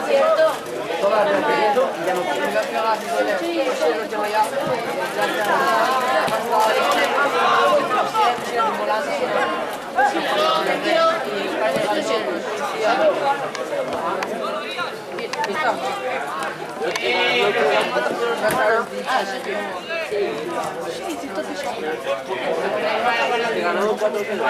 ¿Cierto? Todavía perdiendo y ya no quiere. Ganó 4-0.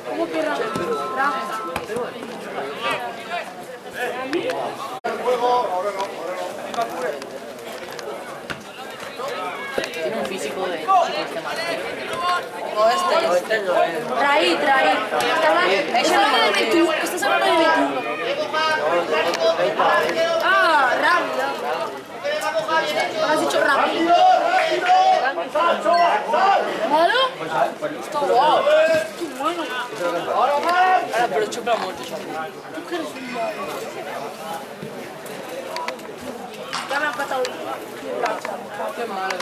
¿Cómo que Ramos? Tiene un físico de... Traí. Estás hablando de 21. Ah, rápido. Has dicho rápido. ¿Malo? Está guau. Qué bueno. Ahora, pero chupla mucho. Tú que eres un malo. Ya me ha pasado. Qué malo.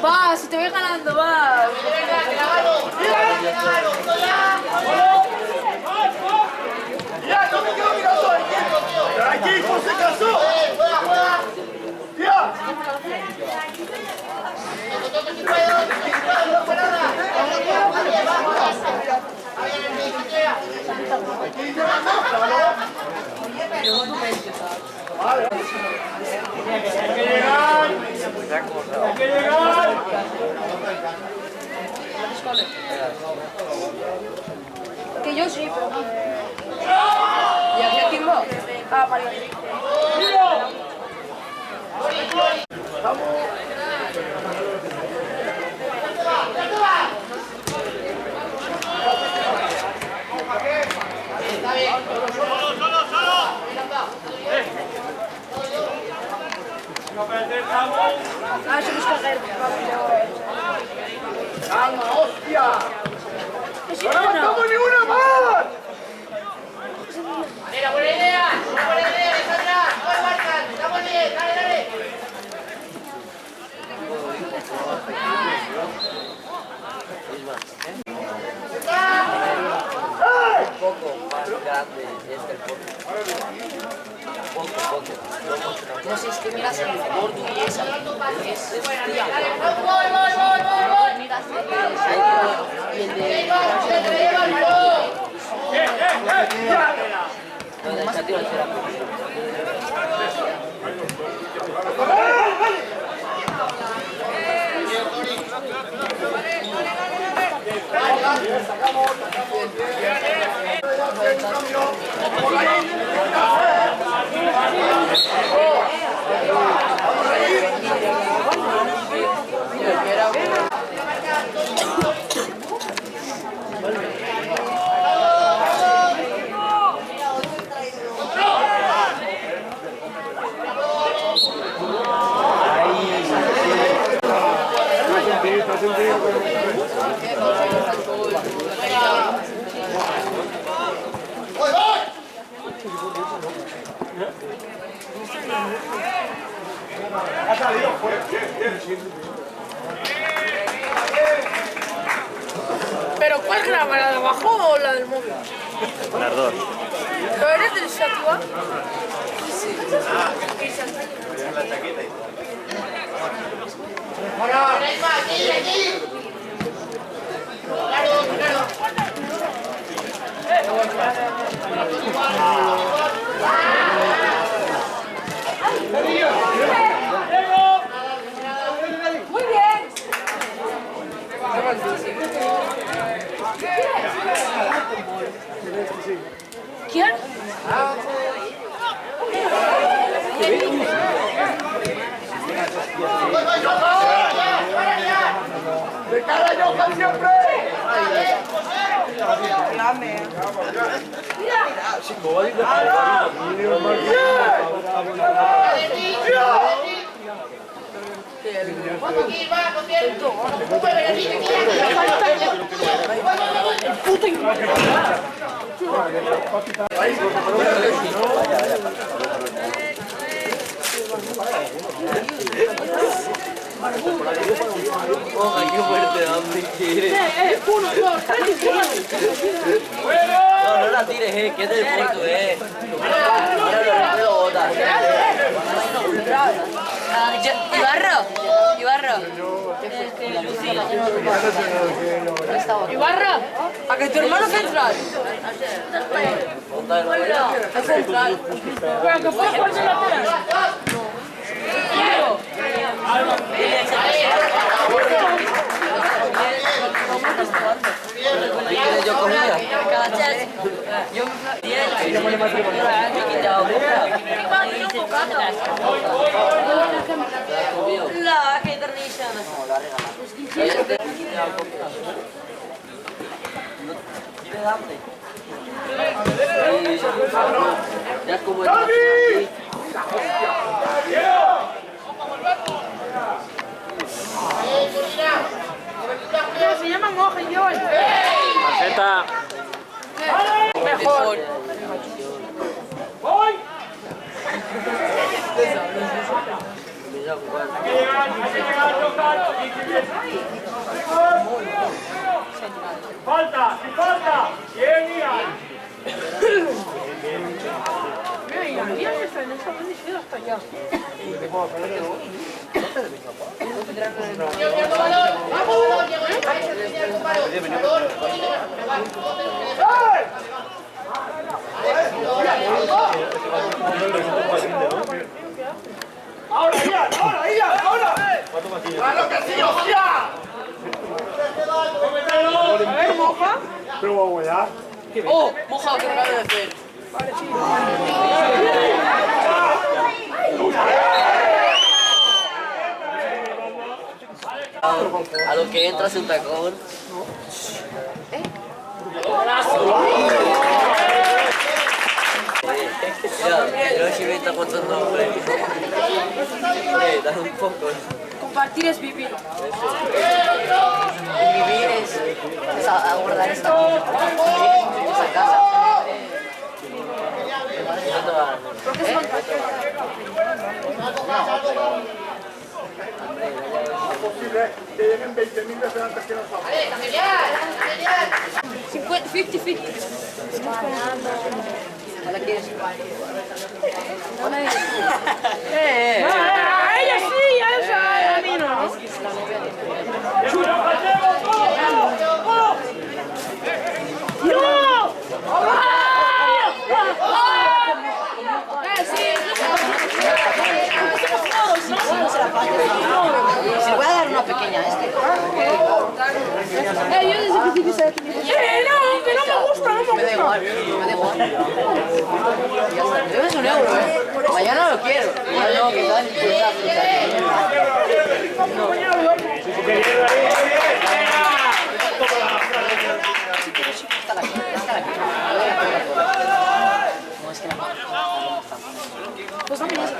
Va, si te voy ganando, va. ¡Ya, no me quedo mirando! ¡Aquí, José Casó! ¡Ya! ¡Hay que llegar! Que yo sí, pero no. ¿Y aquí quién va? Ah, Mario. Ah, se busca caer. ¡Calma, hostia! Es ¡No levantamos ni una más! Mira, buena idea, Alessandra. Vamos, marcan, estamos bien, dale. Un poco más grande es el poco. No sé, es que miras el gordo y esa. Es tía. Voy. Miras y el de... No, de esa tira el cera. Ha salido fuera. ¿Pero cuál graba? ¿La de abajo o la del móvil? Las dos. ¿Pero eres del Sativa? Aquí. Claro. Muy bien. ¿Quién? ¡De cara a Johan siempre! Aquí va, contento. Mueve, aquí, Oh, qué fuerte, hombre, quiere. No, no la tires, que es del puerto, Ahora lo botas. Ibarra. Ibarra, a que tu hermano es central. Es central. Pero que puedes jugar de lateral. Yo comía. Yo la que internacional. ¿Quieres hambre? Ya es como Se llama Moja y yo. Tarjeta. Mejor. ¡Voy! ¡Falta! ¡Sí, falta! ¡Bien, Ian! Mira, mira que está en esa bendición hasta allá. ¡Ahora, Ian! ¡Ahora, Ian! ¡Ahora! ¡Claro que sí, hostia! A ver, Moja. Pero vamos ya. Oh, Moja, que acaba de hacer. a lo que entra un tacón. Ya, Hiroshi me está contando hombre. Dale un poco. Compartir es vivir. Vivir es abordar esta casa. ¿Cuánto va? Posible que lleguen 20.000 veces antes que nosotros. 50-50. ¿La quieres? A ella sí, a esa, a mí no. Se puede dar una pequeña Yo desde el principio sabía que me gusta. No, que no me gusta, no Me da igual, me da igual. Debes €1, Mañana lo quiero. No, que tal. Pues dame eso.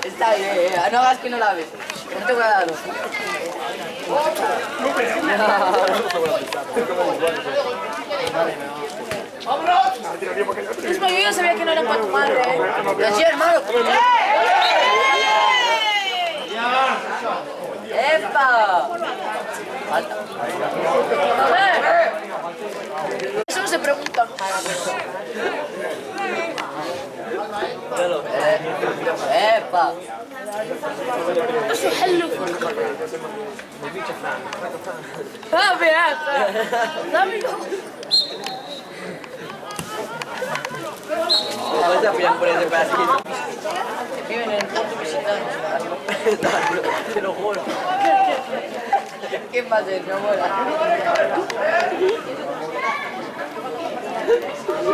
Está bien, no hagas que no la ves. No te voy a dar dos. Es que yo ya sabía que no era para tu madre, Sí, hermano. ¡Epa! Falta. Eso no se pregunta. ¡Epa! Eso es hello. Ah, vea. Dame ¿Puedes afilar por ese pedacito? Viven en el puerto visitando. Te lo juro. ¿Quién va a ser, mi amor?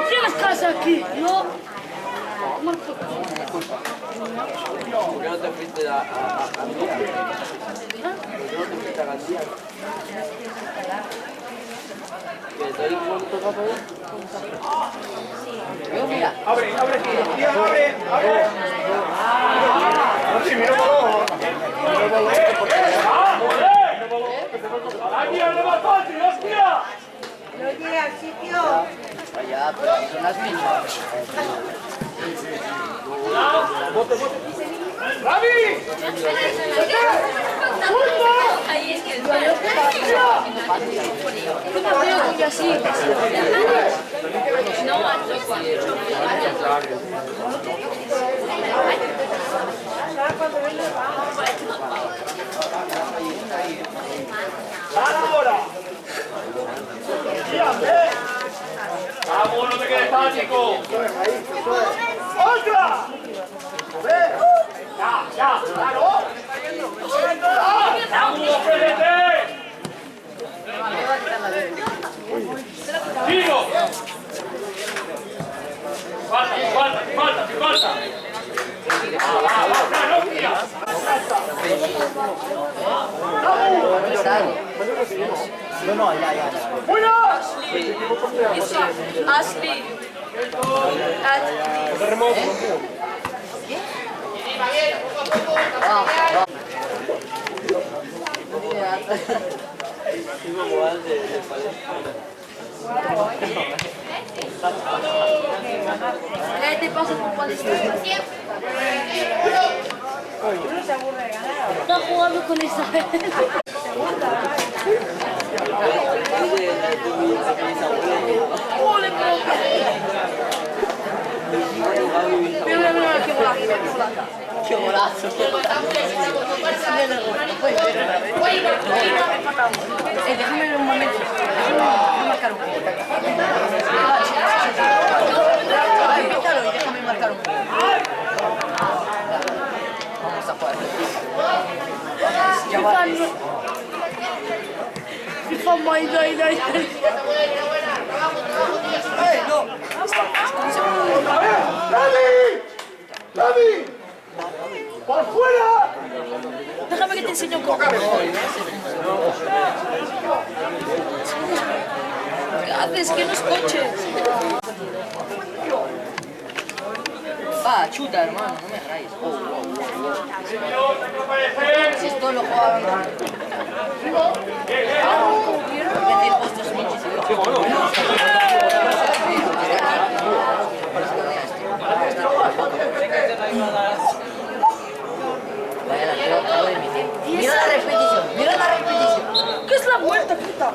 ¿Tienes casa aquí? No. ¿Por qué no te fuiste a Gandía? ¿Por qué no te fuiste a Gandía? ¿Que te doy cuánto vas a ver? Yo, mira. ¡Abre, abre! ¡Abre, abre! Ya, pero son las mismas. ¡Ravi! Ahí es que el palo. Creo que así. No, ¡Ahora! ¡Vamos, no te quedes estático! ¡Otra! ¡Ya! ¡Claro! ¡Vamos, Fredete! ¡Tiro! ¡Falta! No, ya. ¡Buena! Ashley. ¿Qué te pasa con Palestina? Está jugando con esa. Mira, qué golazo. ¡Qué golazo! Déjame ver un momento. Déjame marcar un poco. Invítalo y déjame marcar un poco. Vamos a jugar. FIFA my day. No. ¡Ravi! ¡Por fuera! Déjame que te enseñe un poco. ¿Qué haces? Que no es coche. Va, chuta, hermano, no me rayes. Si esto lo jugaban. Repetir vuestros nichos. Vaya, la quiero acabo de emitir. Mira la repetición. ¿Qué es la vuelta, puta?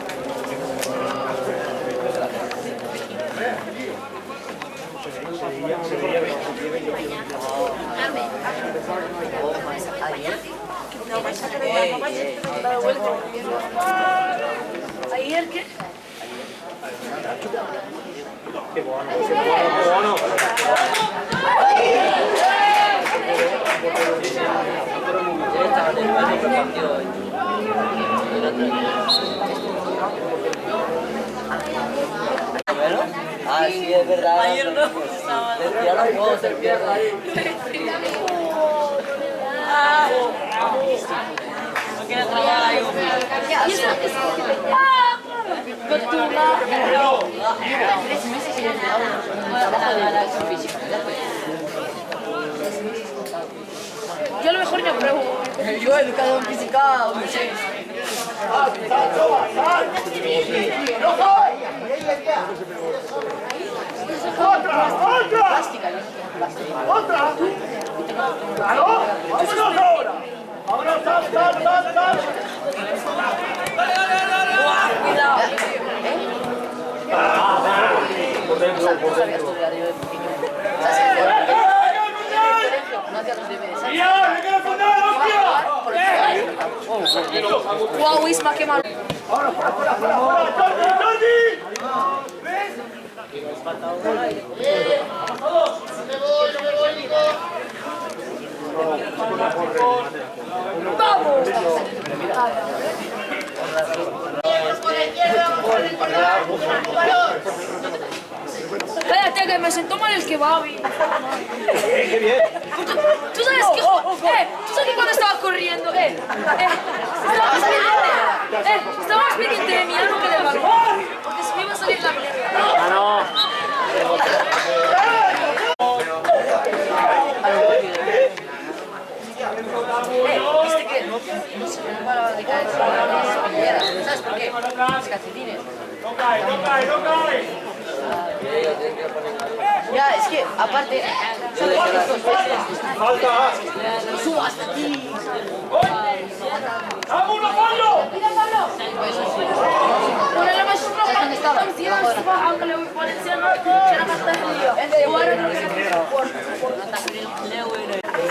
¿Ayer qué? Qué bueno. Ah, sí, es verdad. Ayer no. Ya los juegos se pierden. No quiero trabajar ahí. ¿Y eso? Llevo 3 meses y le he dado la acción física. Yo a lo mejor ni apruebo. Yo educación física, un 6. ¡Otra! ¡Claro! ¡Vámonos ahora! ¡Vámonos, tal! Cuidado. No sabía estudiar yo de pequeño. No hacía los deberes. Wow, Isma, qué mal. ¡Ahora, Jordi! ¡Vamos! Cállate, que me sentó mal el kebab. ¡Qué bien! ¿Tú sabes que, tú sabes que cuando estaba corriendo, estábamos pendientes de mirar lo que del balón, porque se me iba a salir la mierda. ¡Ah, no! ¿Viste que no se me paraba de caer ¿sabes por qué? Los calcetines. ¡No cae! Ya, es que aparte, ¿sabes qué? Estos Falta. subo hasta aquí. ¡Vámonos, Pablo! ولا لما اشوف ¿Dónde estaba? تمثيل الصباح عقله والفالنسيانو عشان اخذها لي وانا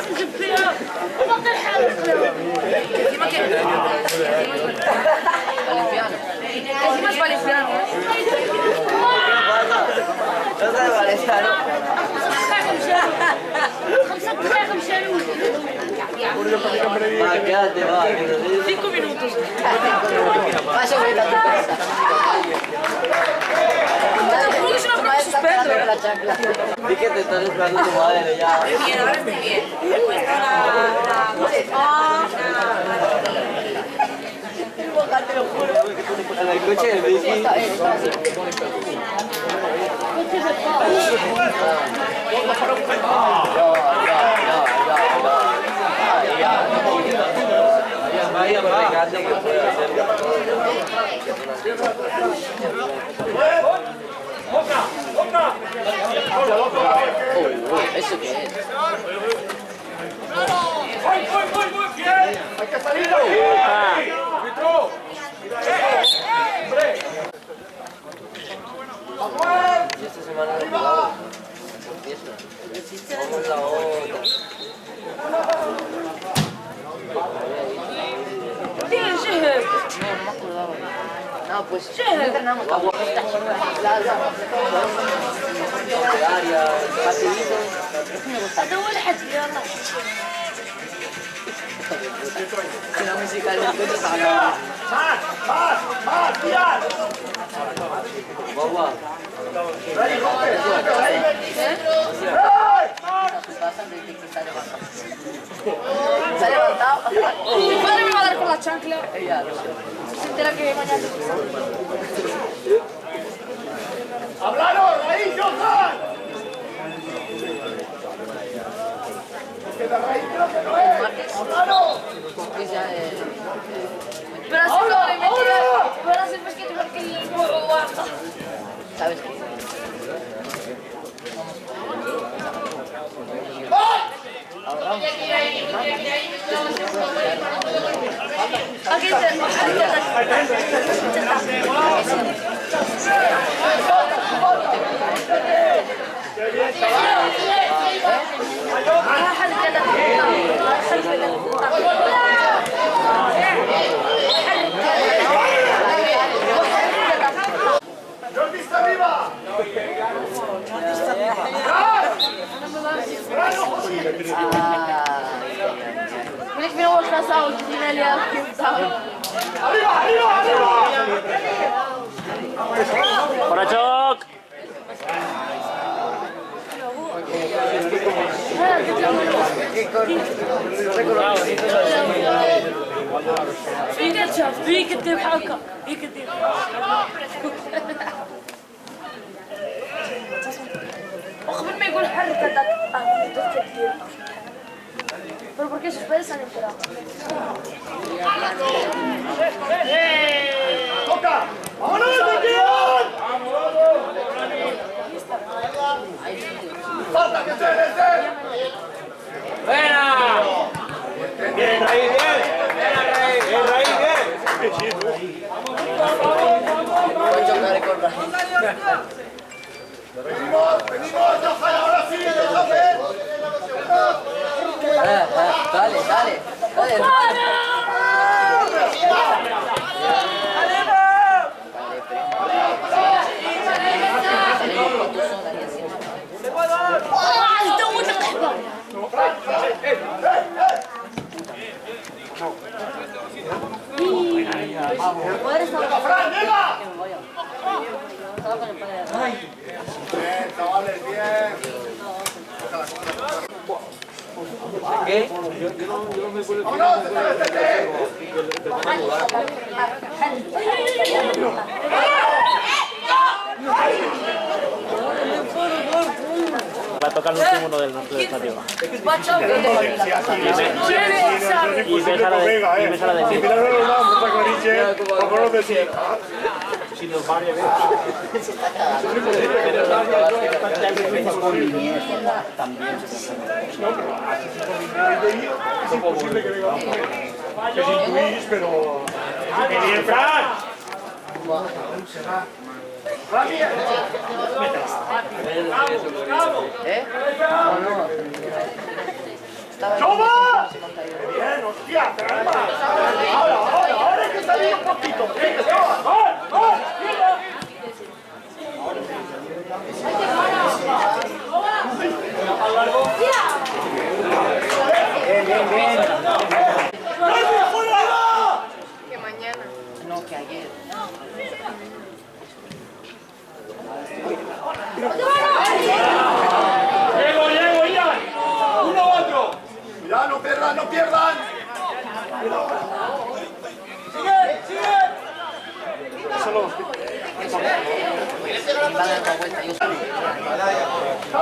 سجل فيها وبقي الحال Encima que... Valenciano. encima es valenciano خمسة دقائق مشاوي 5 minutos Vas a ver a tu casa. Una vez está esperando la chancla. Vi que te estás esperando tu madre ya. Bien, ahora estoy bien. He puesto te lo juro. En el coche del Vicky. Está así. Vaya, regate que puede hacer. ¡Boca! ¡Boca! ¿Eso qué es? ¡Voy! ¡Bien! ¡Hay que salir de aquí! ¡Árbitro! ¡Hombre! Y esta semana no jugamos. Vamos la otra. دير جهد No, pues no entrenamos tampoco. Área, facilito. هذا هو الحد يلا La música del coche está ganando. ¡Más! ¡Tirar! Guagua. Se ha levantado. mi padre me va a dar con la chancla Ella, no sé. se entera que mañana ¡Hablaros! ¡Raíz, Johan! Que la raíz creo que no es. ¡Hablaros! Es ya de... pero así probablemente pero así pues que te marque el huevo ¿Sabes qué? aquí está ¡Jordi está arriba! Mira que miramos casados y tiene aliados que ¡Arriba! Para Choc. فيك تدير حركة فيك تدير وقبل ما يقول حرك هذاك كثير pero porque sus padres han enterado. ¡Toca! ¡Vámonos, Johan! ¡Falta que se desde! ¡Buena! Bien, Raíz, bien. Bien, Raíz, bien. Voy a chocar con Raíz. ¡Venimos, Johan! ¡Ahora sí! ¡Johan! Dale, hermano. Salimos con tu zona y así. انت متقحبة ¡Fran, venga! Bien, chavales, bien. ¿Qué? ¡Vámonos, desde Va a tocar el último uno del norte del estadio. Y me sale de... Mira, no, está clarísimo. Vámonos de sí. Si nos vale ver. Se está cagando. Con Iniesta también se está Es imposible que venga. Que es intuís, pero... ¡Que bien, Fran! ¿Eh? No, no. Estaba ¡Toma! Bien, hostia, caramba. Ahora hay que salir un poquito. ¡Gol! Que mañana. No, que ayer. ¡Llego, Ian! ¡Uno u otro! Cuidado, no pierdan, no pierdan. Va a dar la vuelta. Yo soy. No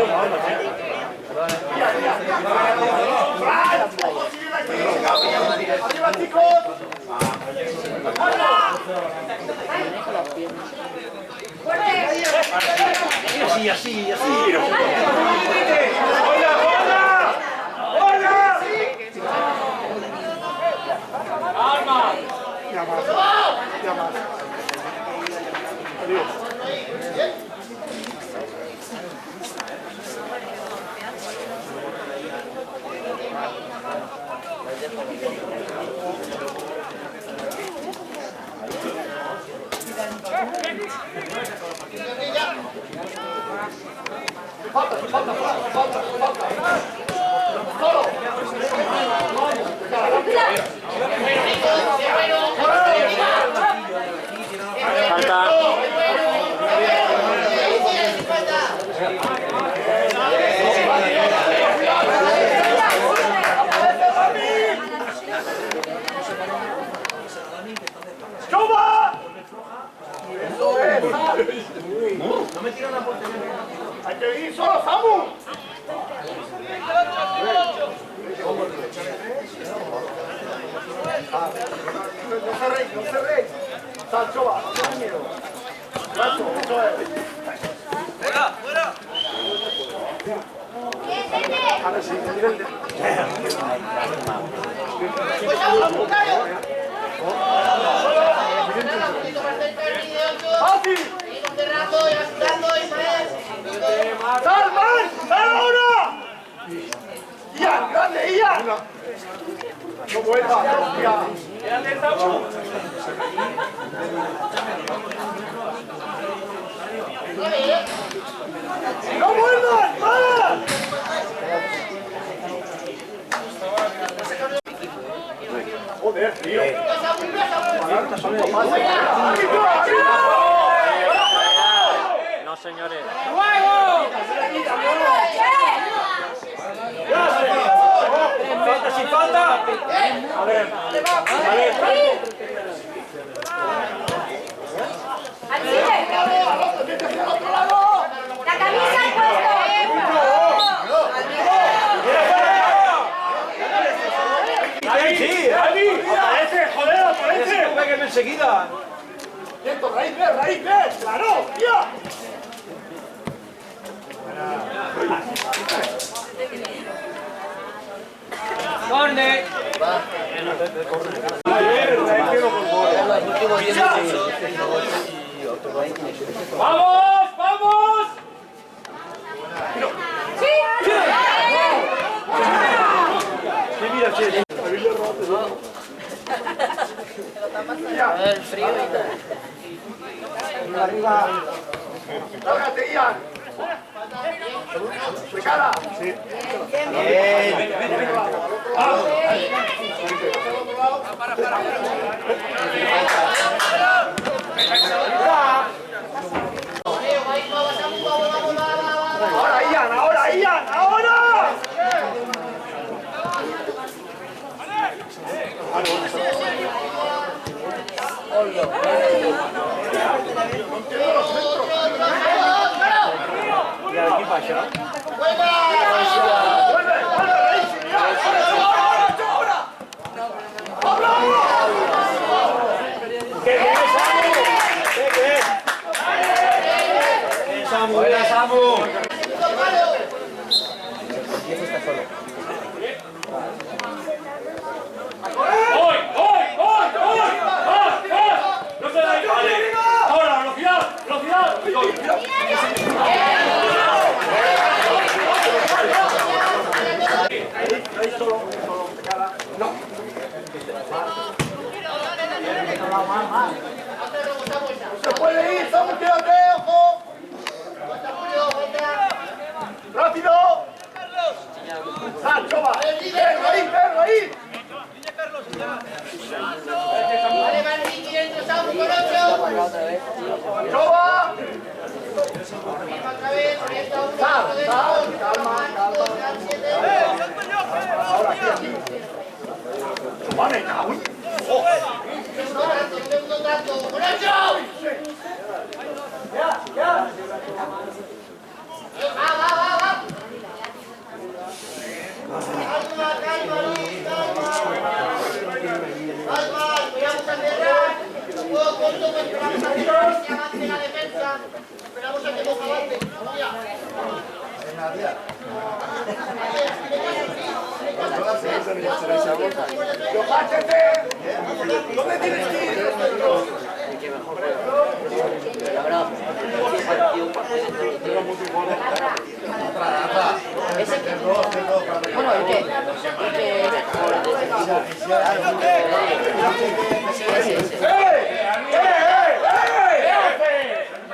para de... ¡Arriba, chicos! Así. ¡Hola! ¡Alma! Ya más. Adiós. Falta. ¡Toma! Eso es. No me tiran la portería. Hay que ir solo, Samu. No cerréis. Sancho va, no tengas miedo. Sancho, eso es. ¡Fuera! Ahora sí, mírate. ¡Fácil! ¡Salvan! ¡Sal ahora! ¡Ian, grande, Ian! No vuelva, hostia. ¡Grande, Samu! ¡No vuelvan! ¡Para! Joder, tío. No, señores. ¡Sin falta! A ver. ¡La camisa al puesto! ¡Sí! ¡Aparece! ¡Joder, aparece! ¡Péguenme enseguida! ¡Quieto, raíz, ¡claro! ¡Tía! ¡Corne! ¡Vamos! ¡Vamos! A ver, el frío y tal. Arriba. Lárgate, Ian. De cara. Sí. Buena, Samu. ¡Voy! ¡No se da igual! ¡Ahora, velocidad! ¡Se puede ir! ¡Samu, quédate! ¡Ojo! ¡Rápido! ¡Sancho, va! ¡Perro ahí! Vale, Martín, dentro, Samu con 8. ¡Chova! Otra vez, esto, Calma. Ahora aquí. Vale, cabrón. segundo tanto, con 8. Ya. Va. Calma, esperamos a cerrar. Juego corto, pues esperamos a cerrar. Que avance la defensa. Esperamos a que Boca avance. ¡Yo, páchate! ¿Dónde tienes que ir? Bueno, ¿el qué?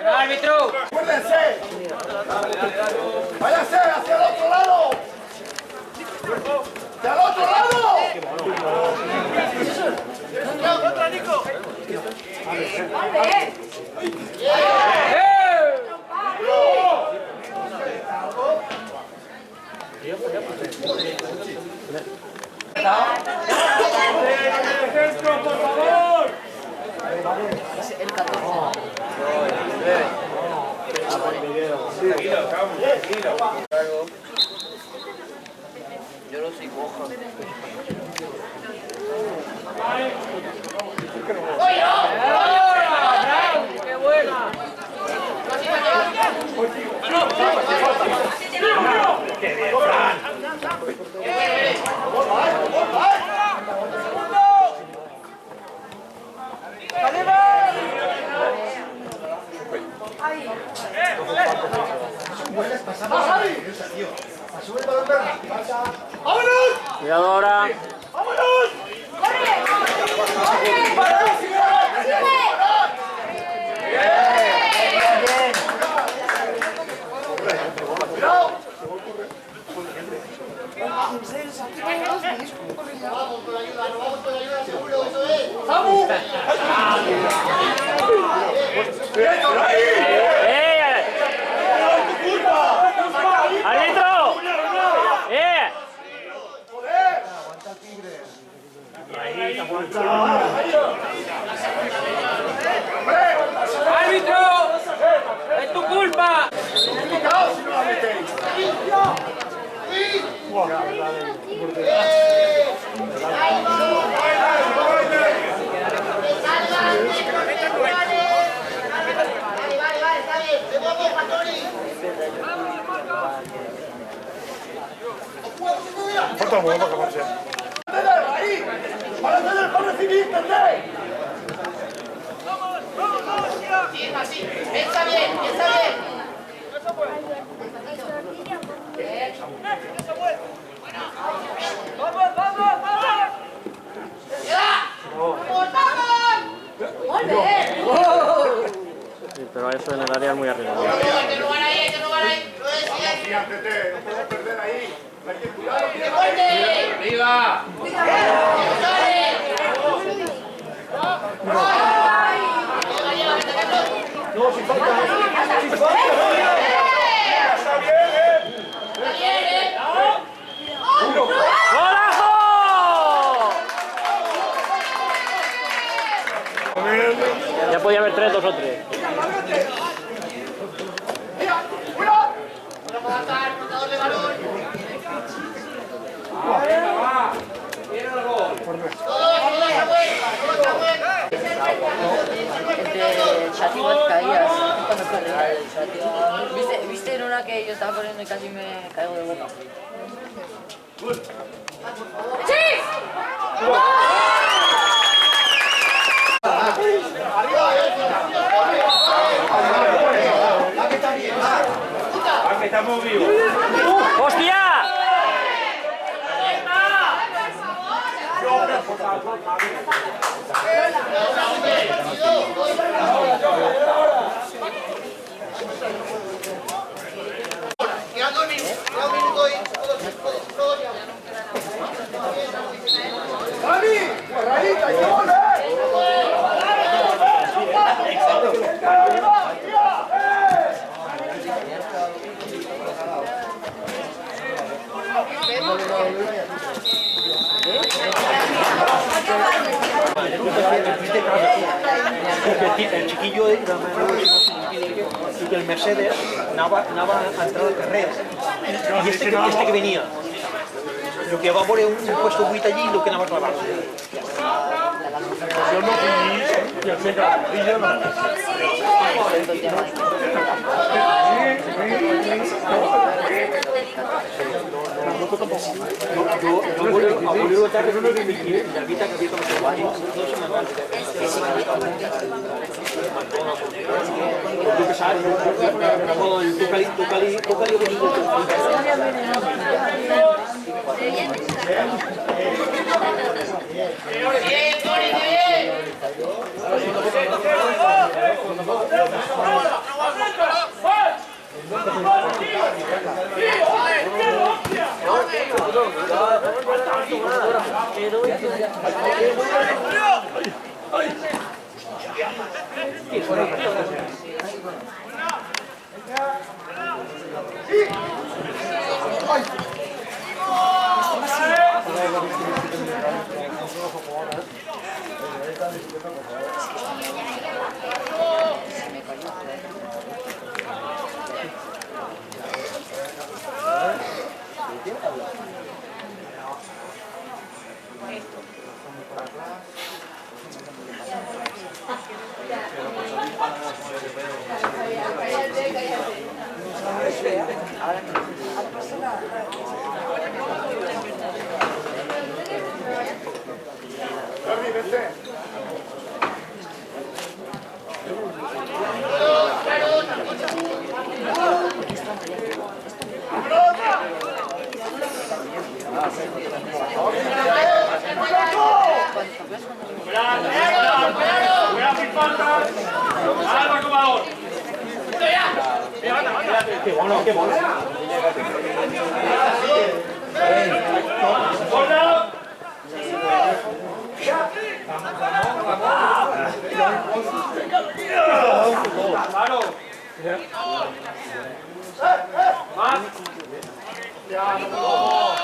¡Árbitro! ¡Acuérdense! ¡Váyase hacia el otro lado! ¡Hacia el otro lado! ¡Contra Nico! ¡Centro, por favor! El 14. Yo no soy coja. ¡Qué buena! ¡Vámonos! Cuidado ahora. ¡Vámonos! Vamos con ayuda, seguro, eso es. ¡Samu! ¡Tu culpa! ¡Árbitro! ¡Árbitro! ¡Es tu culpa! ¡Caos si no la metéis! Vale, está bien. De nuevo, Pastori. Falta un huevo para acabarse. ¡Ahí! ¡Para hacer el padre civil, ¿entendéis? Sí, es así. Piensa bien. Sí, pero eso en el área es muy arriba. Hay que robar ahí. Lo decía. Fíjate, no puedo perder ahí. Hay que cuidarlo. ¡Que fuerte! ¡Arriba! No, si falta. Si falta. Está bien, Uno. ¡Golazo! 3, 2 o 3. Vamos a lanzar, portador de balón. Venga, va. Viene el gol. Todos Samuel. Entre Chati igual caías cuando corría el Chati. ¿Viste en una que yo estaba corriendo y casi me caigo de boca? Aquí estamos vivos. ¡Hostia! Quedan 2 minutos. Queda un minuto y todos ya. ¡Dani! ¡Guarradita! ¡Qué gol, El chiquillo y que el Mercedes anava a entrar al carrer i este que venia el que va veure un puesto buit allí i el que anava a clavar Yo no fui y el centro no. jo volia tarde no de la vida que havia com a guai no se m'agrada tu que saps toca-li Bien, Toni, bien. ¡Qué bueno, qué bueno! ¡Hola! ¡Claro! ¡Más! ¡Ya, no!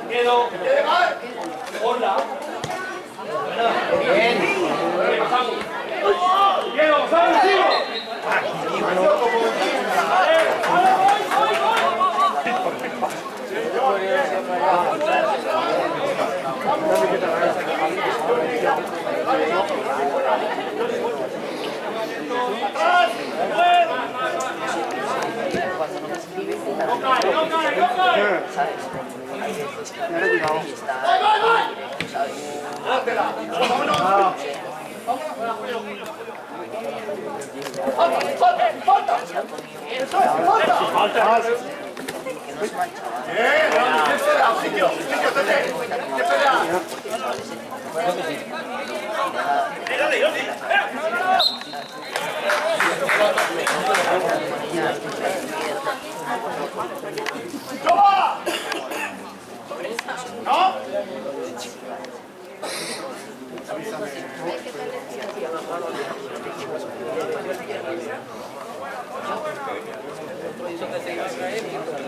Quedo. Hola. Bien. Pasamos. Quedo, pasamos, tío.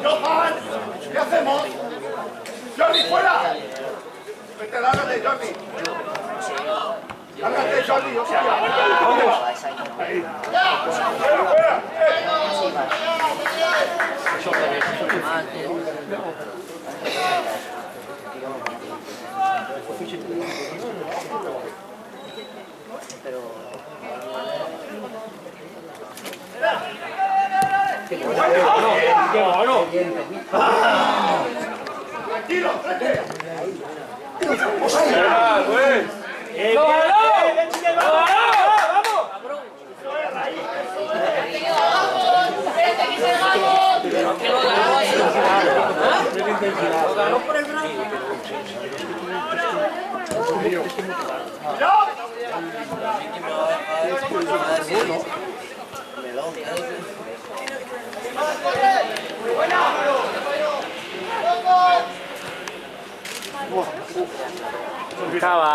¡Johan! ¿Qué hacemos? ¡Jordi, fuera! Vete, lárgate, Jordi. Lárgate, Jordi. ¡Vamos! ¡Fuera, fuera! ¡Qué bueno! ¡Tranquilo, frente! ¡Lo ganó!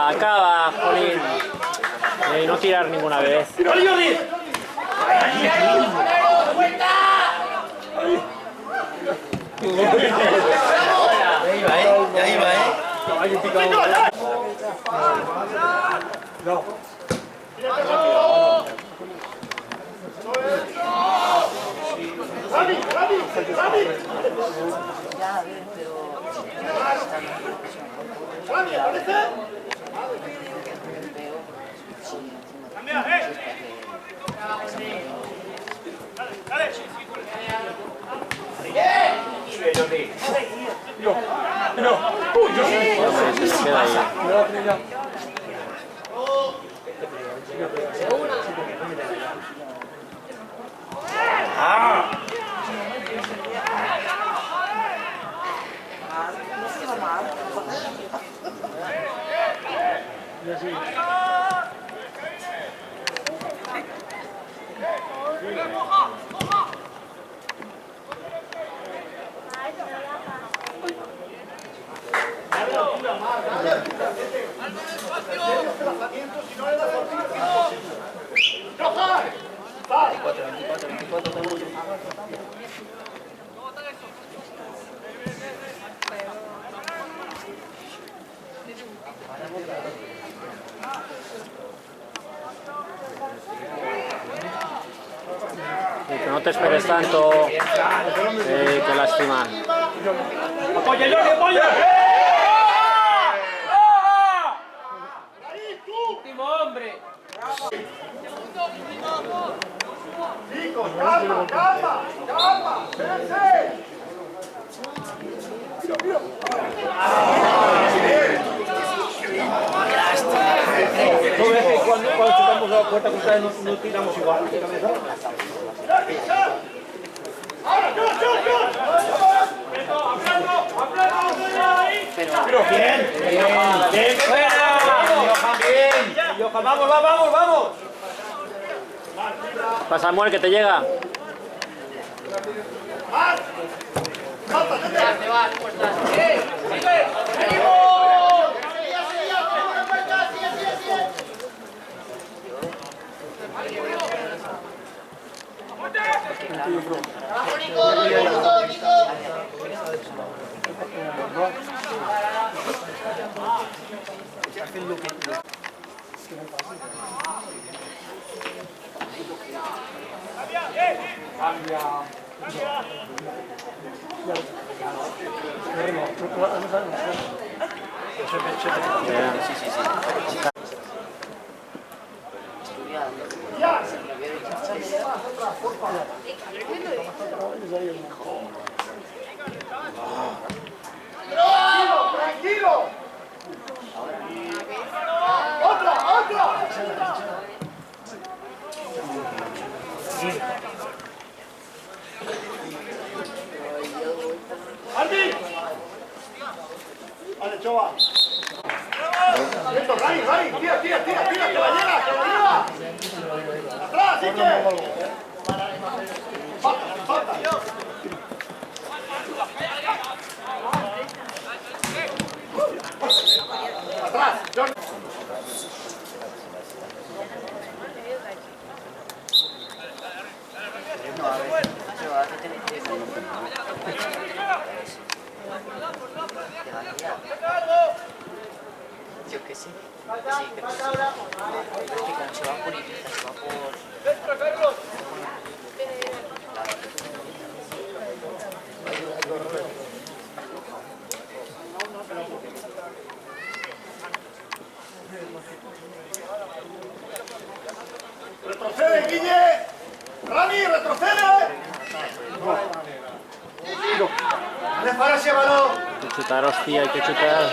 Acaba, Jolín. No tirar ninguna vez. ¡Vale, Jordi! Ya iba, Caballo picado. No. ¡Rami! ¡Rami, aparece! Que no te esperes tanto. Qué lástima. ¡Apoya, Jordi, apoya! ¡Último hombre! Chicos, calma, espérense. ¿No ves que cuando chutamos la puerta cruzada no tiramos igual? ¡Ahora, Pero bien, fuera. Johan, vamos. Pasa, Samuel, que te llega. Tranquilo. Otra. ¡Ardi! Vale, Chova. Esto, Ray, tira, que la lleva. Atrás, Ike. Falta. Atrás, John. Yo que sí. Sí, creo que sí. Que como se va por Ibiza, se va por... ¡Retrocede, Guille! ¡Rani, retrocede! ¡Repara ese balón! Hay que chutar, hostia, hay que chutar.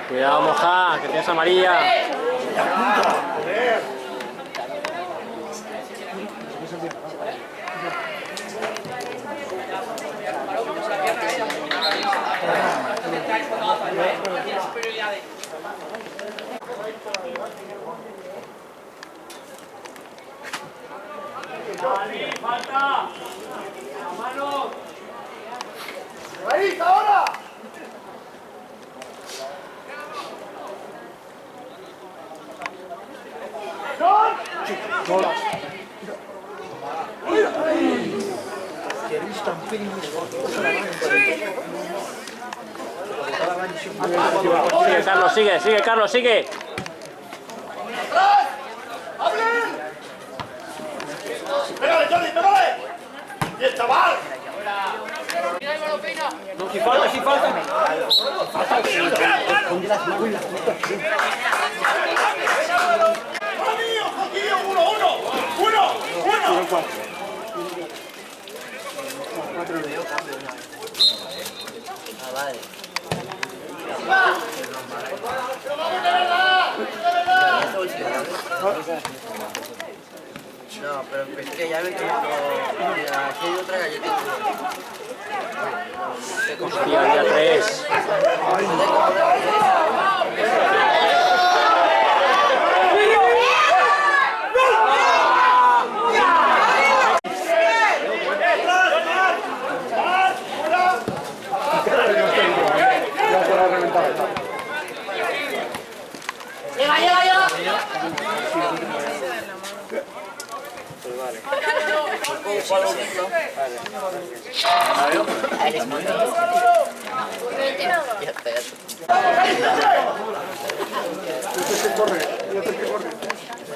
Cuidado, Moja, que tienes amarilla. ¡Falta! ¡Mano! ¡Ahí, ahora! Sigue, Carlos, sigue, sigue, Carlos, sigue. ¡Atrás! ¡Hablen! ¡Pégale, Jordi, pégale! ¡Bien, chaval! No, si falta, si falta. ¡Rani, ojo aquí! ¡Uno! Ah, vale. ¡Pero vamos de verdad! No, pero es que ya me quedo... Aquí hay otra galletita. Hostia, día 3.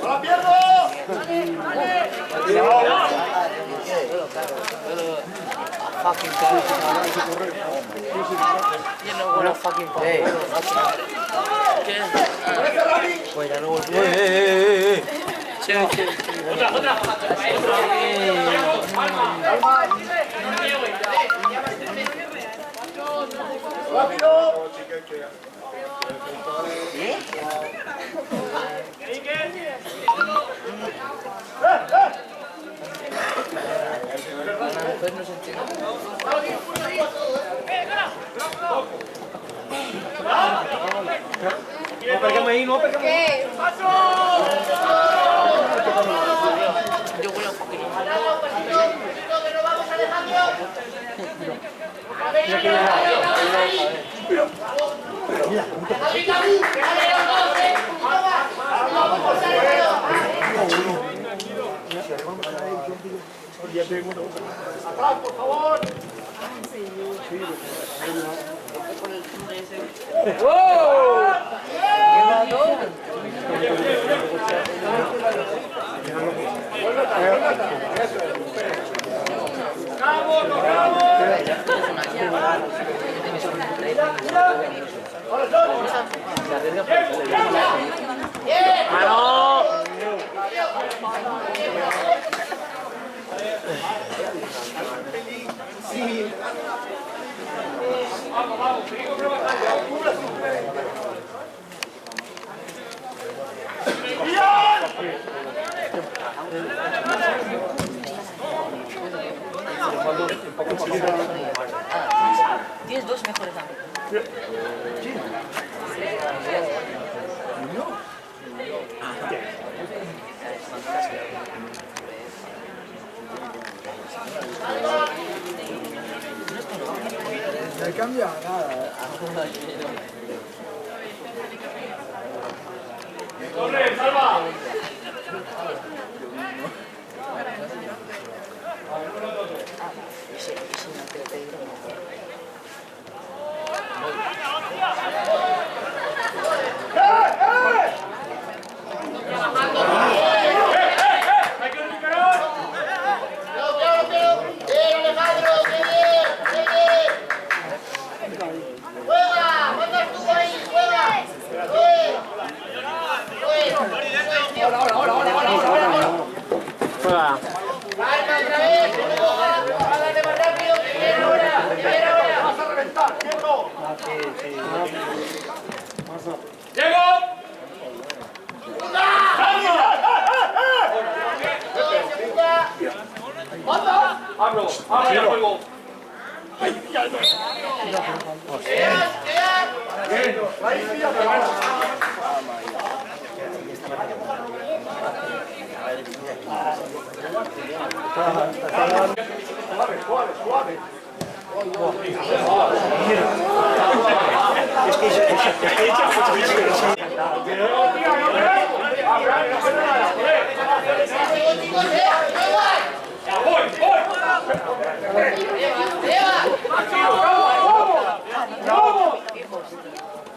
¡No la pierdo! Fucking you know what a fucking play. Pues ya no volví. ¡Rápido! Después no se entiende. No peguemos ahí, no peguemos ahí. Yo voy a un poquito. que no vamos Alejandro. ¡Atrás, por favor! ¡Mano! Tienes dos mejores amigos. hay cambio a nada. ¡Corre, salva! ¡Hay que recuperar! ¡Bien, Alejandro! ¡Qué bien! ¡Qué bien! ¡Juega! ¡Mandas tú ahí! ¡Juega! Juega. ¡Calma otra vez! ¡Que no coja! ¡Hágale más rápido! ¡Que viene ahora! ¡Que viene ahora! ¡Vas a reventar! ¡Cierto! ¡Llego! ¡Abro! ¡Abro ya juego! ¡Voy! ¡Voy!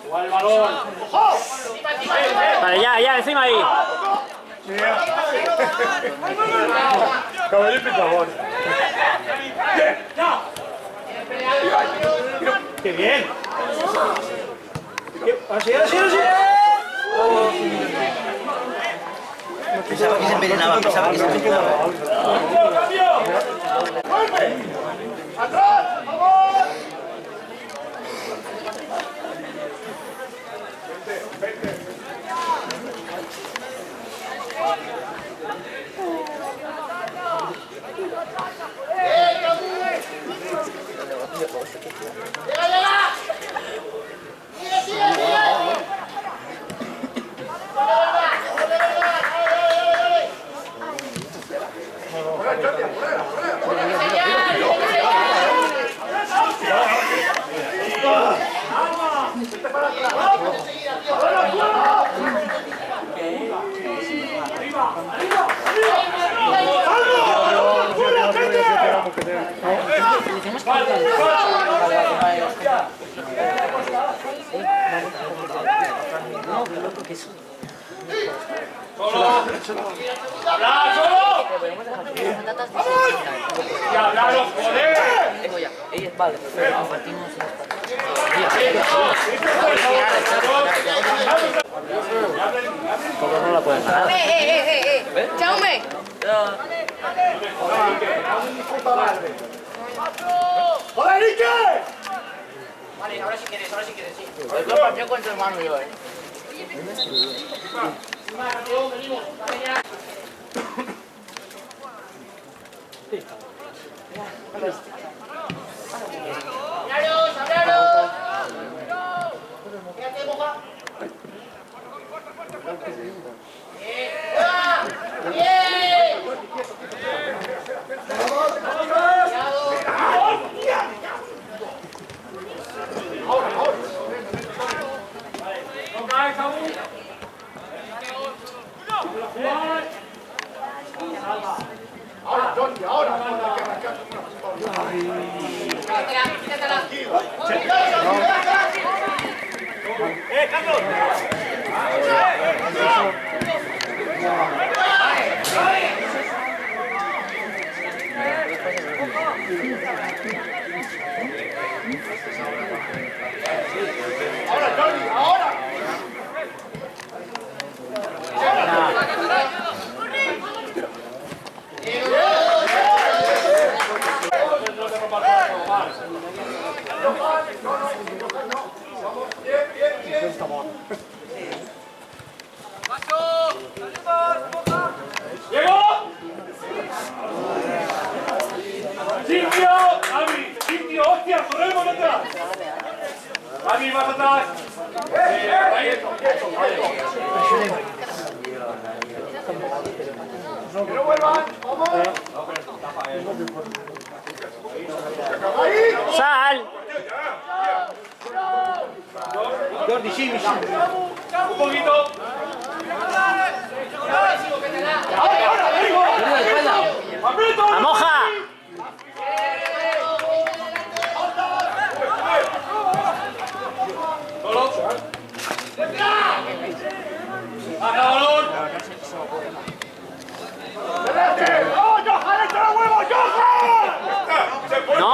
¡Igual el balón! Vale, ya, encima ahí. Caballero y Picabón. ¡Qué bien! ¡Así! Pensaba que se envenenaba, ¡Cambio! ¡Atrás! ¡Por favor! ¡Habla solo! ¡Y hablaros, joder! Tengo ya. Ella es vale. Compartimos Todos no la pueden ganar. ¡Chaume! ¡Joder, Ike! Vale, ahora si quieres, sí. Yo partido con tu hermano yo, ¡Hablaros! ¡Hablaros! Quédate, moja. ¡Bien! ¡No caes aún! Ahora, Johnny, ahora. Carlos! Ahora, Johnny, ahora. ¡Llegó! ¡Sitio! ¡Gaby! ¡Sitio! ¡Hostia! ¡Corremos atrás! ¡Gaby, más atrás! Ahí. ¡Que no vuelvan! ¡Vamos! ¡Sal! Jordi, sí, mi Un poquito. ¡A moja! Solo. ¡Baja balón! ¡No, Johan, echa los huevos, Johan! ¡No!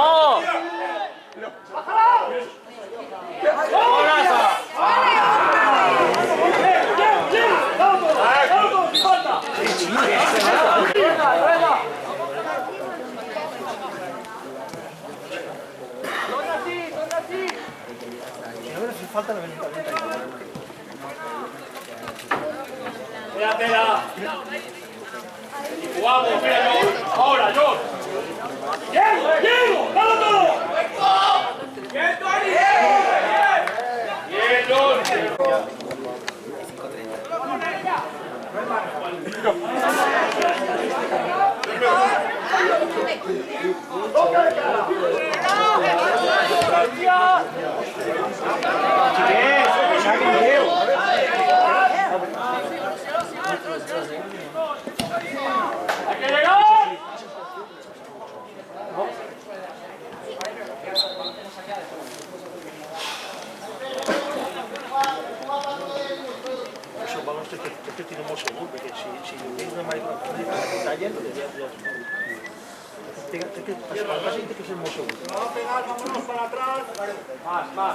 falta la venta. Espera. Y jugamos, mira, John. Ahora, John. ¡Diego! ¡Dalo todo! ¡Bien, Tony! ¡Bien, John! ¡Hay que llegar! Esos balones que tiene muy seguro, porque si veis una maricona que talla, hay que pasar y que ser muy seguro. Vamos a pegar, vámonos para atrás. Más.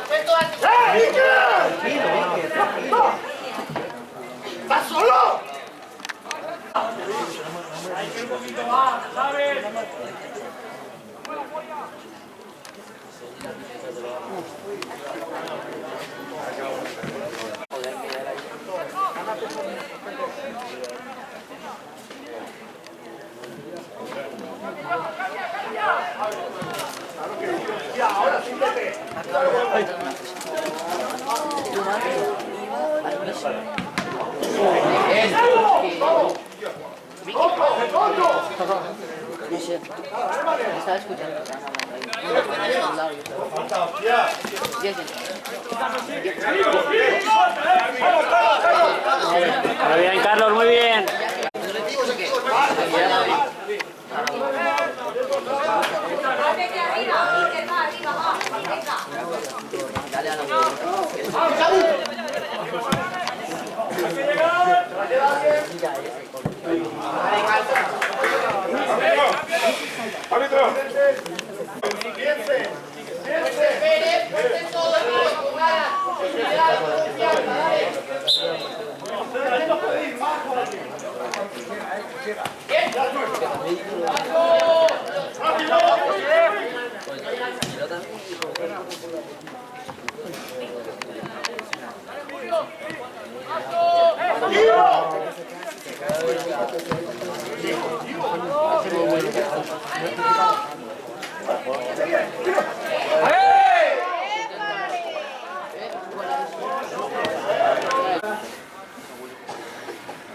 Cuento antes. ¡Estás solo! Hay que ir un poquito más, ¿sabes? Ya, ahora sí, vete. No sé. Estaba escuchando. Muy bien, Carlos, muy bien. ¡Árbitro! Pérez, ponte todo el mundo, jugada. Cuidado, confianza, dale.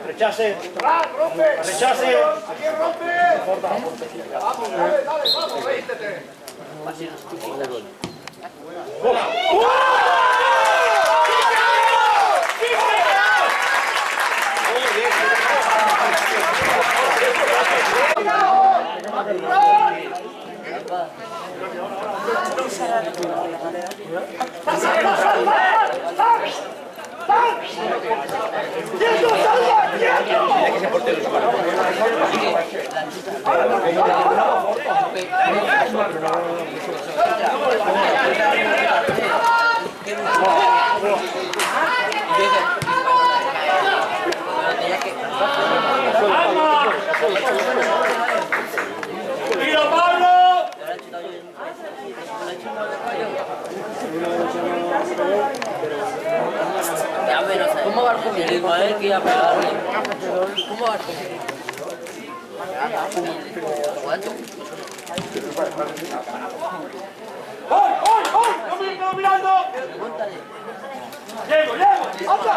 Rechace. ¡Rompe! Rechace. ¡Aquí rompe! Vamos, vamos, veístete. ¡Tira, Pablo! Ya menos, ¿cómo va a comer? Ismael que iba a pegarle. ¿Cómo va a comer? guacho. ¡Voy! ¡No me quedo mirando! ¡Llego! ¡Anda!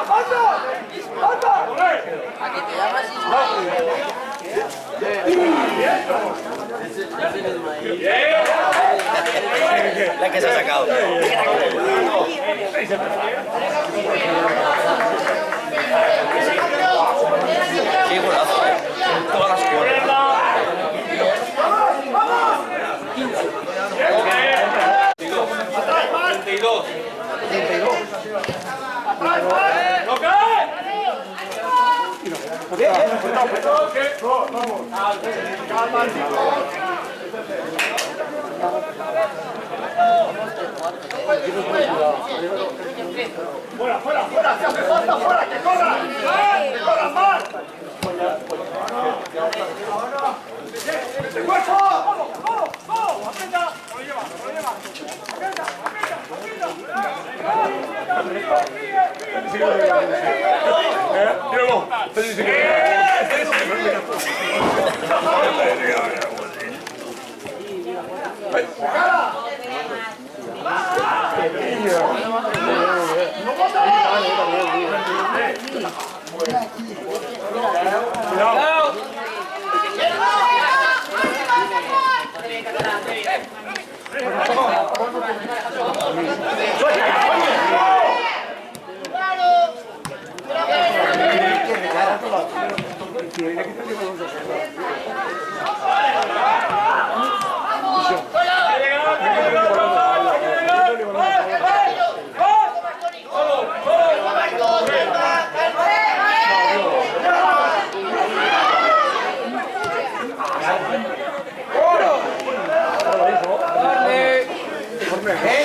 ¡Corre! ¿A qué te llamas Ismael? La que se ha sacado. Qué golazo, todas las cuerdas. ¡Atrás, 32. ¡No cae! ¡Fuera! ¡Si hace falta, fuera! ¡Que corran más! ¡Este cuerpo! ¡Vamos! ¡Aprieta! ¡Lo lleva! ¡Aprieta!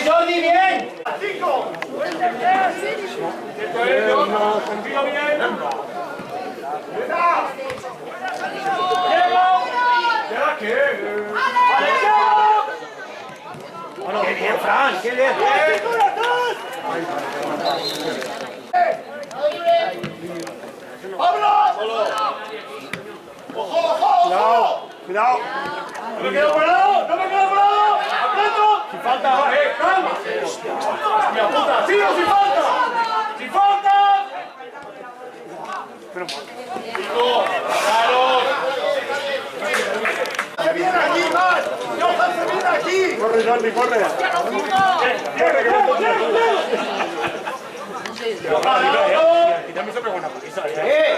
¡Jordi, bien! ¡Cinco! ¡Confío bien! ¡Llega! ¿Qué? Bueno, ¡qué bien, Fran! ¡Qué bien! ¡Pablo! ¡Ojo! ¡Cuidado! ¡No me quedo parado! ¡Aprieto! ¡Sin falta! ¡Calma! ¡Hostia puta! ¡Sí o sin falta! ¡Sin falta! ¡Claro! ¡Se viene aquí, más! ¡Johan, se viene aquí! ¡Corre, Jordi, corre! Aquí también se pegó una paliza, ¿eh?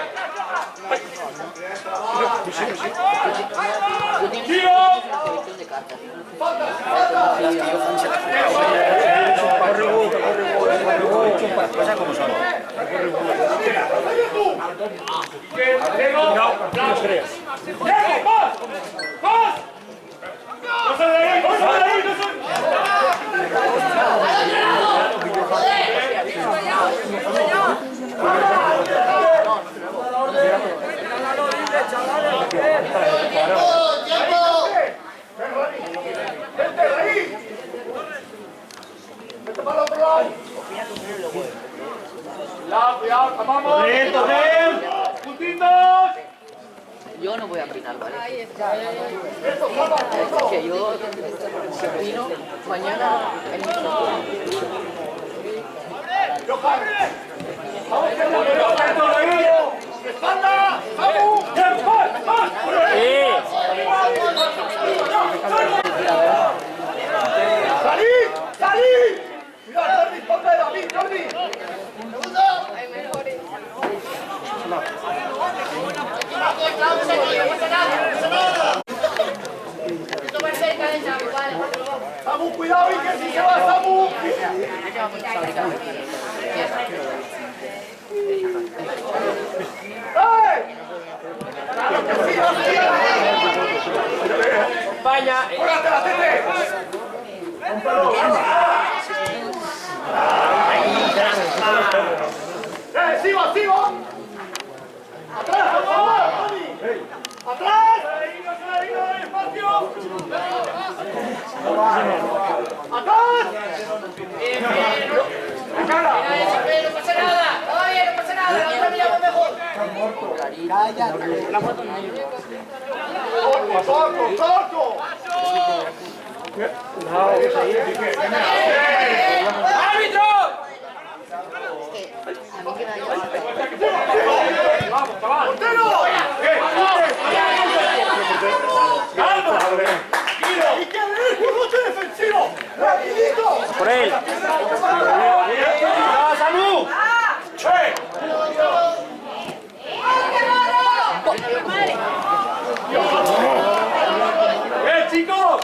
Selección de cartas. Pasa como son. Yo no voy a opinar, ¿vale? Que yo, si opino, mañana en mi ¡Espalda! ¡Vamos! ¡Salid! ¡Cuidado, Jordi! ¡Ponte de David, Jordi! ¡Segundo! ¡Hay mejores! ¡Samu, cuidado! ¡Y que si se va, Samu! España. ¡Córate la tete! ¡Sigo! ¡Atrás, por favor! ¡Atrás! ¡Espacio! ¡Atrás! ¡La cara! No pasa nada, no pasa nada, nosotros miramos mejor. ¡Corto! ¡Árbitro! ¡Vamos, chaval! ¡Portero! ¡Calma! ¡Y que ver el bote defensivo! ¡Rapidito! Por él. ¡Vamos, Samu! chicos!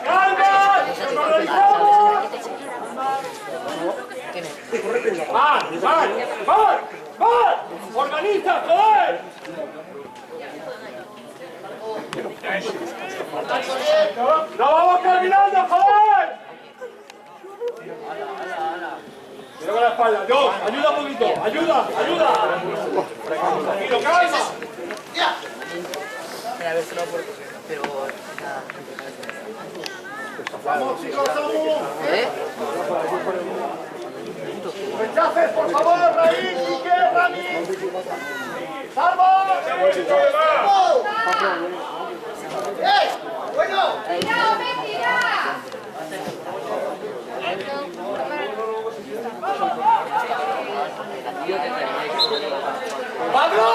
¡Calma! ¡Nos organizamos! ¡Van! ¡Organiza, joder! ¡No vamos caminando, joder! Mira con la espalda. Dios, ayuda un poquito. Ayuda. Tranquilo, calma. Mira, a ver si no puedo. Pero nada. Vamos, chicos, vamos. ¿Eh? Rechaces, por favor, Raíz, Quique, Rami. ¡Salvo! Bueno. ¡Pablo!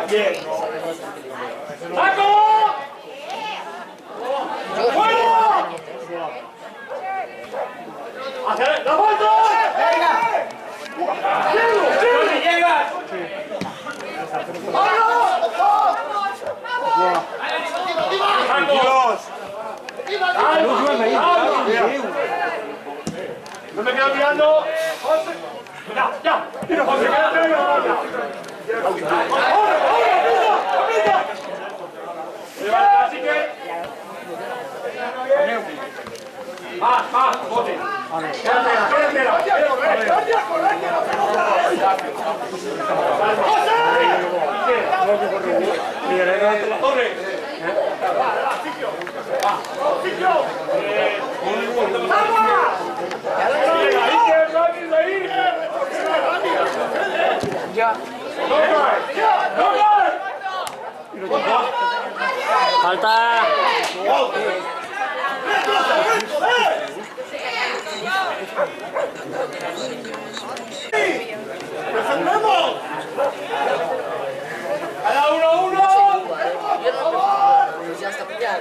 Bien. ¡Paco! ¡Fuera! ¡Hacer la foto! ¡Venga! ¡Sí! ¡Llegas! ¡Tranquilos! No me quedo mirando. Ya. José, quédate. ¡Ahora! Levanta, así que. Más, José. Quédatela. ¡Corre, que la pelota! ¡José! ¡Corre! Falta. ¡Defendemos! ¡Cada uno! Ya está pillado.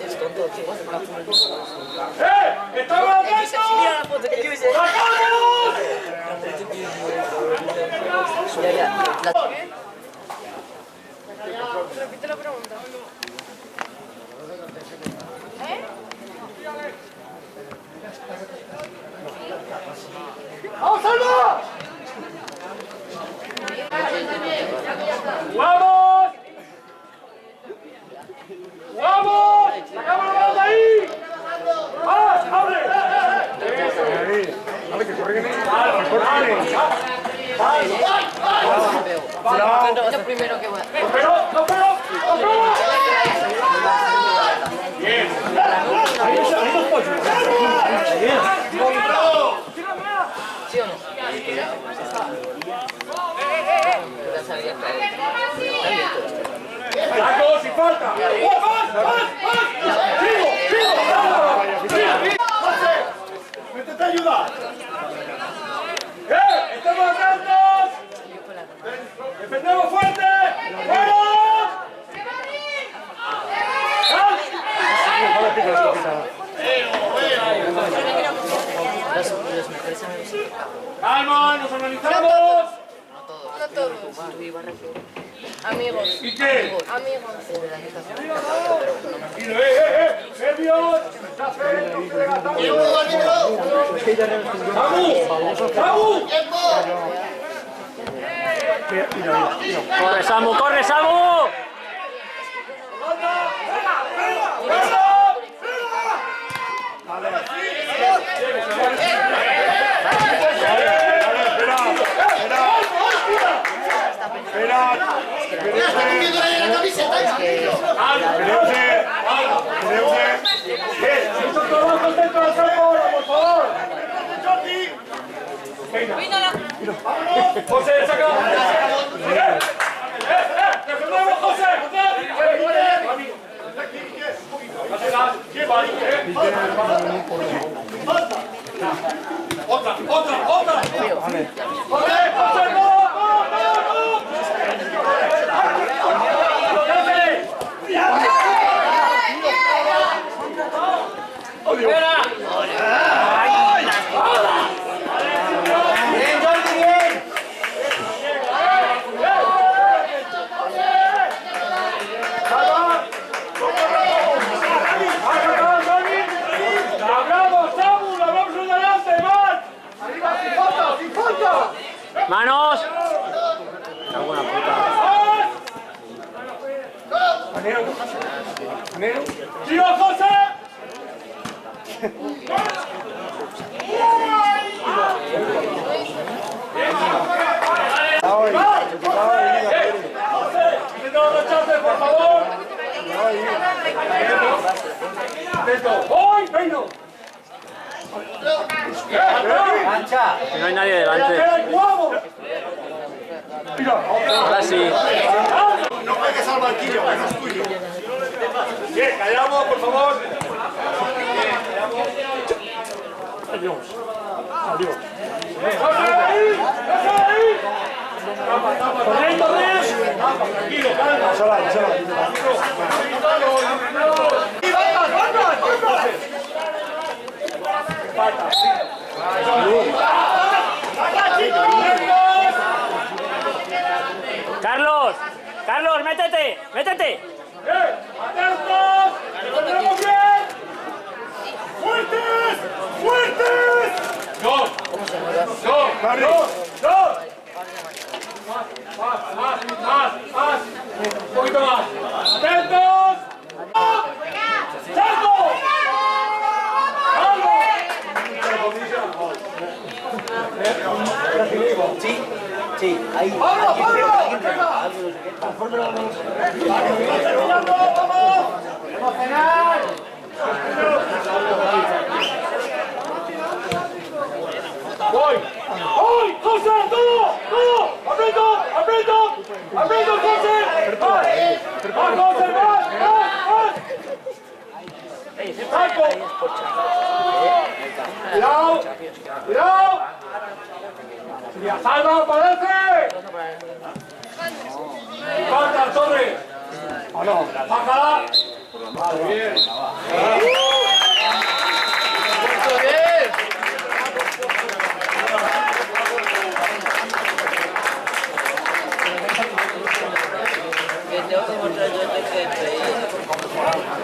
Es tonto. ¡Estamos atentos! Mira la foto que yo hice. ¡Sacamos! Repite la pregunta. ¡Vamos, Salva! ¡Vamos! ¡Sacamos la pelota ahí! ¡Más! ¡Abre! ¡Abre, que corre! Yo primero que voy. ¡No, pero! ¡Bien! ¿Sí o no? Ya sabía ¡Saco, sin falta! ¡Más! ¡Sigo! ¡Métete a ayudar! ¡Estamos atentos! ¡Defendemos fuerte! ¡Fuera! los mejores amigos. ¡Calma! ¡Nos organizamos! No todos. Amigos. ¿Y qué? Amigos. ¡Tranquilo! ¡Nervios! ¡Samu! ¡Corre, Samu! Espera. Mira, está comiendo la camiseta. Esos trabajos dentro del campo, por favor. Vámonos. José, saca. ¡Defendemos, José! ¡Otra! ¡José, no! ¡Manos! ¡Alguna puta! ¡Tío, José! por favor! ¡Voy! ¡Vengo! ¡Ancha! Que no hay nadie delante. Ahora sí. No pegues al banquillo, que no es tuyo. Bien, callamos, por favor. Adiós. Adiós. ¡Déjame ahí! ¡Déjame ahí! ¡Corriendo, Ríos! Tranquilo, calma. Se va, se va. ¡Y vamos, vamos, vamos! Falta. ¡Carlos! ¡Carlos, métete! ¡Métete! ¡Atentos! ¡Defendemos bien! ¡Fuertes! ¡Fuertes! ¡Dos! ¡Dos! ¡Dos! ¡Dos! ¡Más! ¡Un poquito más! ¡Atentos! ¡Salto! Sí, ahí. ¡Vamos, vamos! ¡Voy! ¡Voy! ¡José! ¡Todo! ¡Todo! ¡Aprieto! ¡Aprieto! ¡Aprieto, José! ¡Vas! ¡Vas, José! ¡Vas! ¡Vas! ¡Vas! ¡Saco! ¡Cuidado! ¡Cuidado! ¡Salva, aparece! ¡Falta, Torre! ¡Bájala! ¡Vale, bien!